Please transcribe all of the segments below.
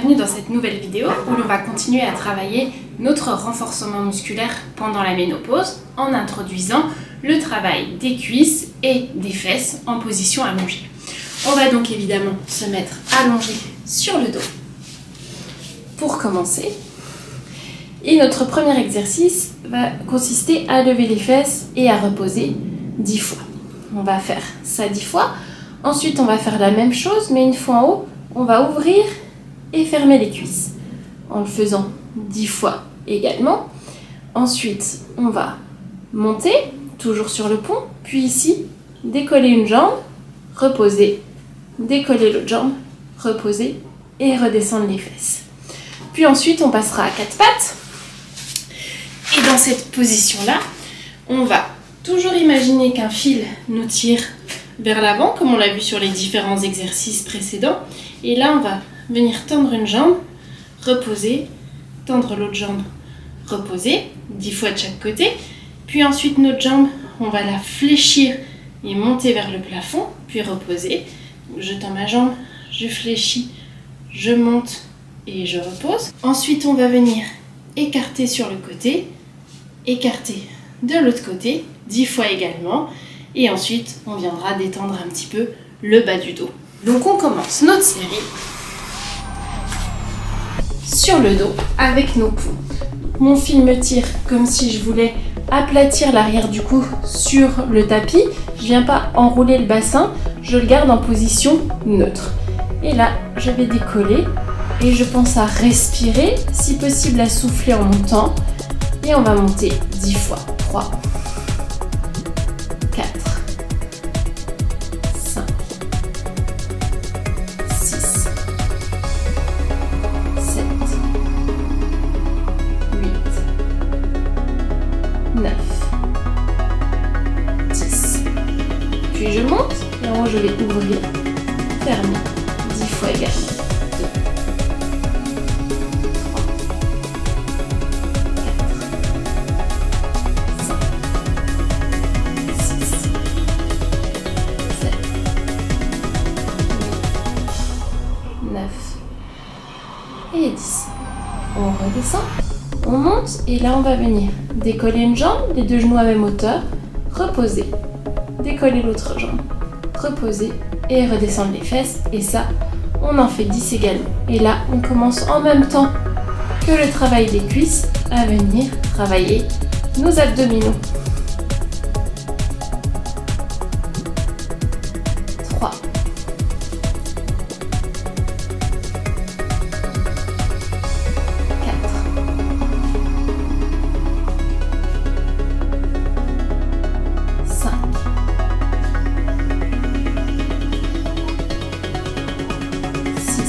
bienvenue dans cette nouvelle vidéo où l'on va continuer à travailler notre renforcement musculaire pendant la ménopause en introduisant le travail des cuisses et des fesses en position allongée. On va donc évidemment se mettre allongé sur le dos pour commencer. Et notre premier exercice va consister à lever les fesses et à reposer 10 fois. On va faire ça 10 fois. Ensuite, on va faire la même chose, mais une fois en haut, on va ouvrir et fermer les cuisses en le faisant 10 fois également. Ensuite, on va monter, toujours sur le pont, puis ici, décoller une jambe, reposer, décoller l'autre jambe, reposer et redescendre les fesses. Puis ensuite, on passera à 4 pattes. Et dans cette position-là, on va toujours imaginer qu'un fil nous tire vers l'avant, comme on l'a vu sur les différents exercices précédents. Et là, on va venir tendre une jambe, reposer, tendre l'autre jambe, reposer, 10 fois de chaque côté. Puis ensuite, notre jambe, on va la fléchir et monter vers le plafond, puis reposer. Je tends ma jambe, je fléchis, je monte et je repose. Ensuite, on va venir écarter sur le côté, écarter de l'autre côté, 10 fois également. Et ensuite, on viendra détendre un petit peu le bas du dos. Donc on commence notre série sur le dos avec nos poux. Mon fil me tire comme si je voulais aplatir l'arrière du cou sur le tapis. Je ne viens pas enrouler le bassin, je le garde en position neutre. Et là, je vais décoller et je pense à respirer, si possible à souffler en montant. Et on va monter 10 fois. 3, 4, 5, 6, 7, 8, 9, 10. Puis je monte et en haut je vais ouvrir, fermer 10 fois également. 2, 3, 4, 5, 6, 7, 8, 9 et 10. On redescend, on monte et là on va venir décoller une jambe, les deux genoux à même hauteur, reposer, décoller l'autre jambe, reposer et redescendre les fesses. Et ça, on en fait 10 également. Et là, on commence en même temps que le travail des cuisses à venir travailler nos abdominaux. 3, 5, 6,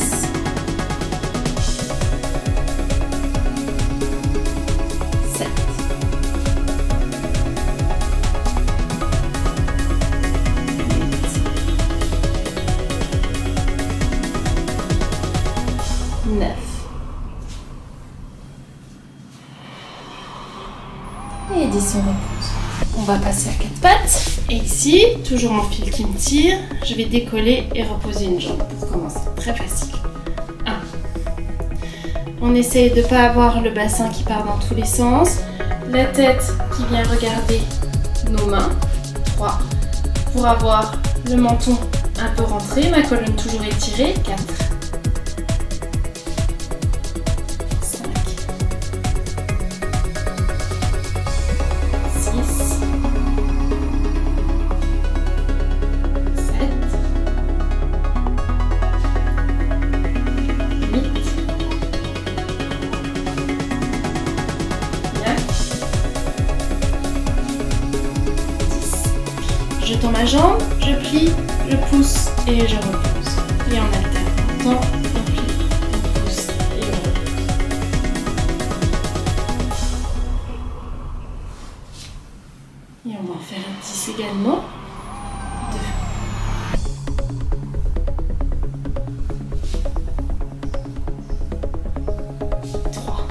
7, 8, 9 et 10. On repose. On va passer à 4 pattes. Et ici, toujours mon fil qui me tire, je vais décoller et reposer une jambe pour commencer. Très facile. 1. On essaye de ne pas avoir le bassin qui part dans tous les sens. La tête qui vient regarder nos mains. 3. Pour avoir le menton un peu rentré, ma colonne toujours étirée. 4. 5. 6. 7. 8. 9. 10. Je tends ma jambe, je plie, je pousse et je repose. Et on alterne. On tend, on plie, on pousse et on repose. Et on va en faire un 10 également. 2. 3.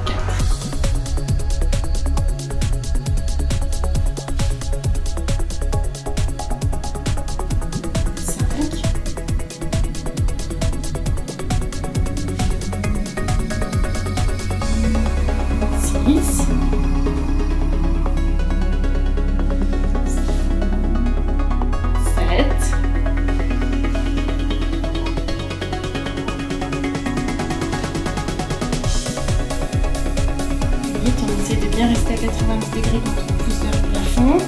4. 8, on essaie de bien rester à 90 degrés quand on pousse vers le plafond. 9.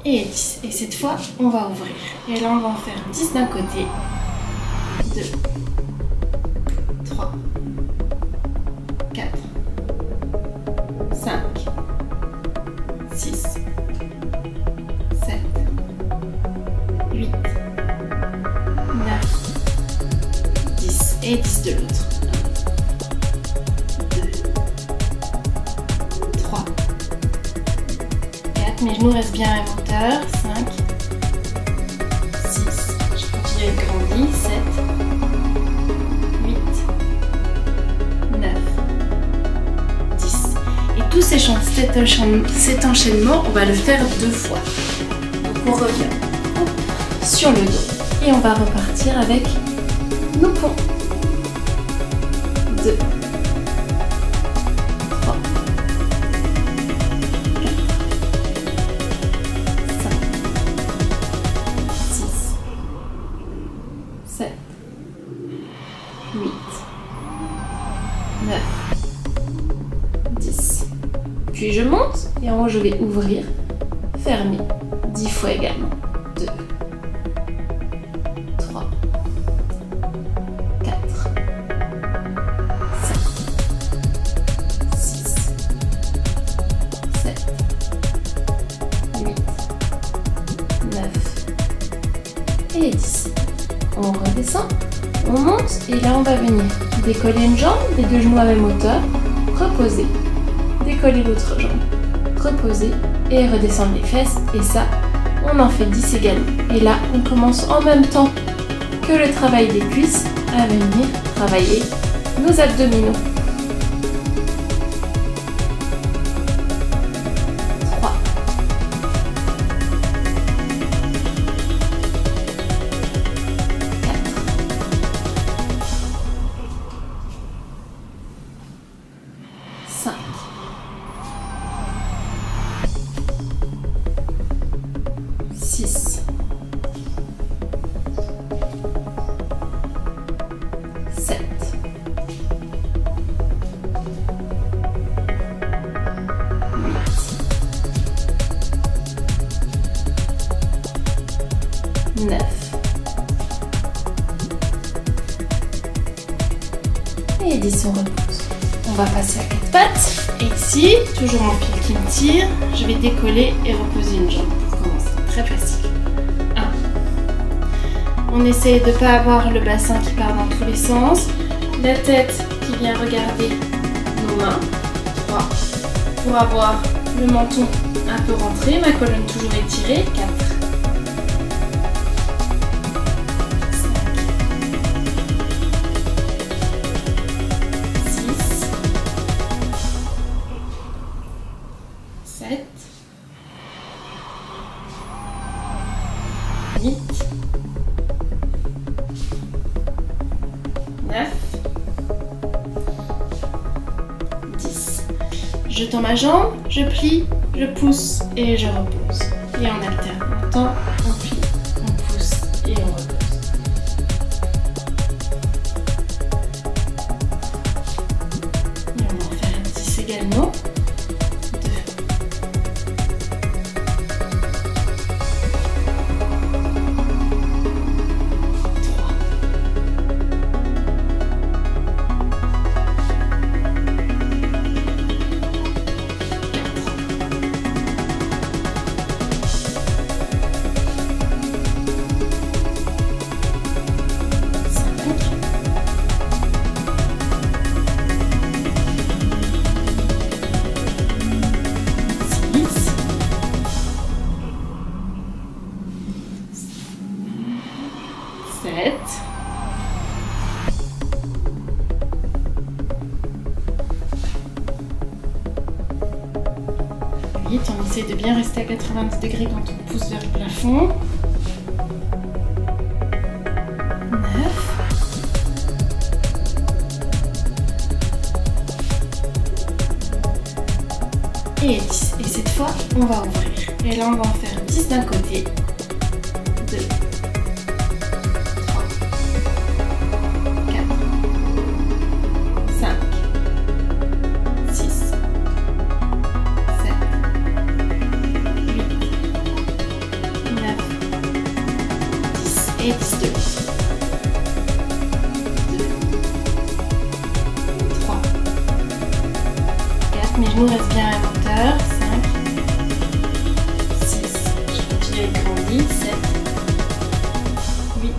Et 10. Et cette fois, on va ouvrir. Et là, on va en faire 10 d'un côté. 2. 3. 4. 5. 6. 7. 8. 9. 10. Et 10 de l'autre. 1. 2. 3. 4. Mes genoux restent bien à la hauteur. 5. 6. Je continue à grandir. 7. 8. 9. 10. Et tous cet enchaînement, on va le faire 2 fois. Donc on revient sur le dos et on va repartir avec nos ponts. 2. 3. 4. 5. 6. 7. 8. 9. 10. Puis je monte et en haut je vais ouvrir, fermer 10 fois également. 2. 3. 4. 5. 6. 7. 8. 9. Et 10. On redescend, on monte et là on va venir décoller une jambe, les 2 genoux à même hauteur, reposer, décoller l'autre jambe, reposer et redescendre les fesses. Et ça, on en fait 10 également. Et là, on commence en même temps que le travail des cuisses à venir travailler nos abdominaux. 3. 4. 5. 6. 7. 8. 9. Et 10, on repose. On va passer à 4 pattes. Et ici, toujours mon fil qui me tire, je vais décoller et reposer une jambe pour commencer. Très facile. 1. On essaie de ne pas avoir le bassin qui part dans tous les sens. La tête qui vient regarder nos mains. 3. Pour avoir le menton un peu rentré, ma colonne toujours étirée. 4. 7, 8, 9, 10. Je tends ma jambe, je plie, je pousse et je repose. Et on alterne. On tend, on plie, on pousse et on repose. Et on va en faire un 10 également. 7. 8. On essaie de bien rester à 90 degrés quand on pousse vers le plafond. 9. Et 10. Et cette fois, on va ouvrir. Et là, on va en faire 10 d'un côté. 2, 3, 4, 5, 6, 7, 8, 9, 10 et 10 de plus. 2, 3, 4, mes genoux restent bien à la hauteur. 5, 6, je continue avec grandi. 7, 8,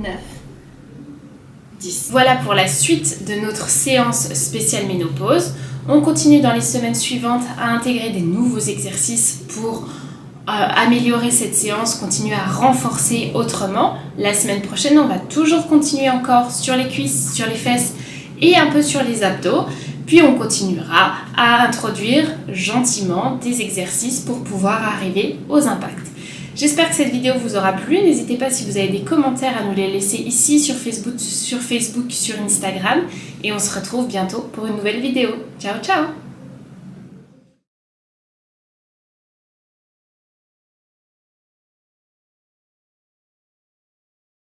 9, 10. Voilà pour la suite de notre séance spéciale ménopause. On continue dans les semaines suivantes à intégrer des nouveaux exercices pour améliorer cette séance, continuer à renforcer autrement. La semaine prochaine, on va toujours continuer encore sur les cuisses, sur les fesses et un peu sur les abdos. Puis on continuera à introduire gentiment des exercices pour pouvoir arriver aux impacts. J'espère que cette vidéo vous aura plu. N'hésitez pas, si vous avez des commentaires, à nous les laisser ici sur Facebook, sur Instagram. Et on se retrouve bientôt pour une nouvelle vidéo. Ciao, ciao!